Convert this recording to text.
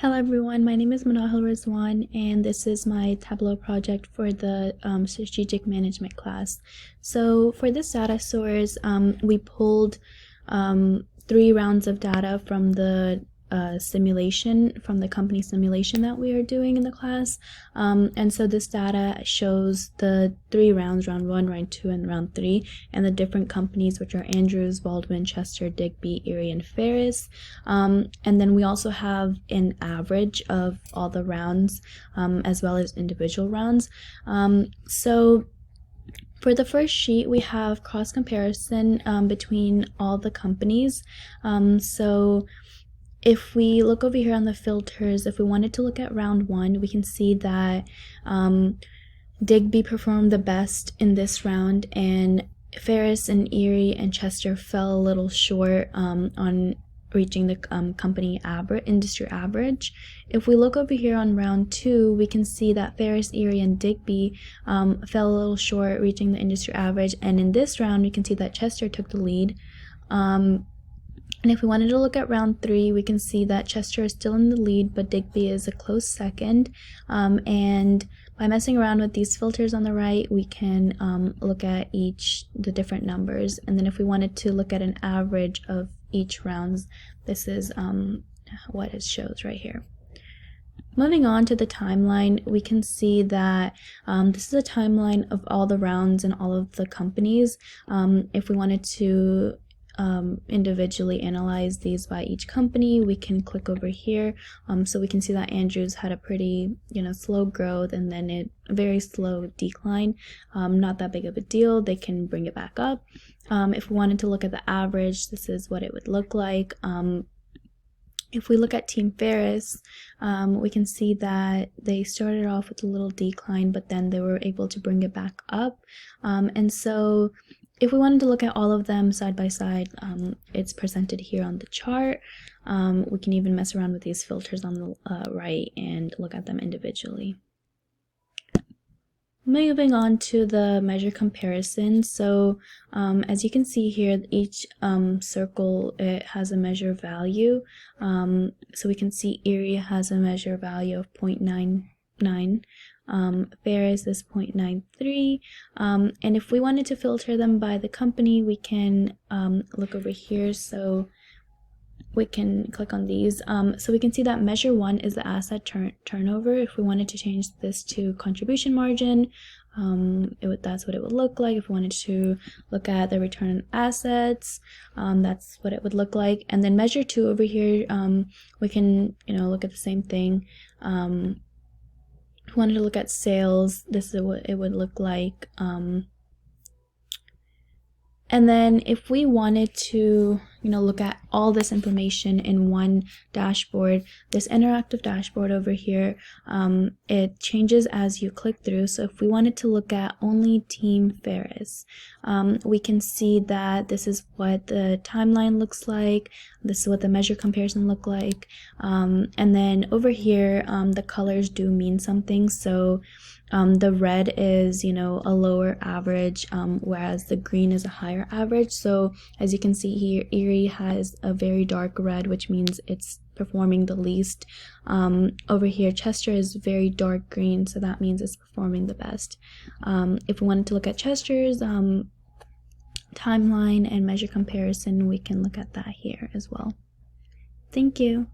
Hello everyone, my name is Manahal Rizwan and this is my Tableau project for the Strategic Management class. So for this data source, we pulled 3 rounds of data from the simulation, from the company simulation that we are doing in the class. And so this data shows the 3 rounds, round 1, round 2, and round 3, and the different companies, which are Andrews, Baldwin, Chester, Digby, Erie, and Ferris. And then we also have an average of all the rounds, as well as individual rounds. So for the first sheet, we have cross comparison between all the companies. So if we look over here on the filters, if we wanted to look at round 1, we can see that Digby performed the best in this round, and Ferris and Erie and Chester fell a little short on reaching the company industry average. If we look over here on round 2, we can see that Ferris, Erie, and Digby fell a little short, reaching the industry average. And in this round, we can see that Chester took the lead. And if we wanted to look at round 3, we can see that Chester is still in the lead, but Digby is a close second. And by messing around with these filters on the right, we can look at the different numbers. And then if we wanted to look at an average of each rounds, this is what it shows right here. Moving on to the timeline, we can see that this is a timeline of all the rounds and all of the companies. If we wanted to individually analyze these by each company, we can click over here. So we can see that Andrews had a pretty slow growth and then a very slow decline. Not that big of a deal, they can bring it back up. If we wanted to look at the average, this is what it would look like. If we look at Team Ferris, we can see that they started off with a little decline, but then they were able to bring it back up. And so if we wanted to look at all of them side by side, it's presented here on the chart. We can even mess around with these filters on the right and look at them individually. Moving on to the measure comparison. So as you can see here, each circle, it has a measure value. So we can see Erie has a measure value of 0.99. Ferris is 0.93, and if we wanted to filter them by the company, we can look over here. So we can click on these. So we can see that measure 1 is the asset turnover. If we wanted to change this to contribution margin, that's what it would look like. If we wanted to look at the return on assets, that's what it would look like. And then measure 2 over here, we can look at the same thing. If we wanted to look at sales, this is what it would look like. And then if we wanted to look at all this information in one dashboard, this interactive dashboard over here, it changes as you click through. So if we wanted to look at only Team Ferris, we can see that this is what the timeline looks like, this is what the measure comparison look like, and then over here the colors do mean something. So the red is a lower average, whereas the green is a higher average. So as you can see here, Erie has a very dark red, which means it's performing the least. Over here, Chester is very dark green, so that means it's performing the best. If we wanted to look at Chester's timeline and measure comparison, we can look at that here as well. Thank you.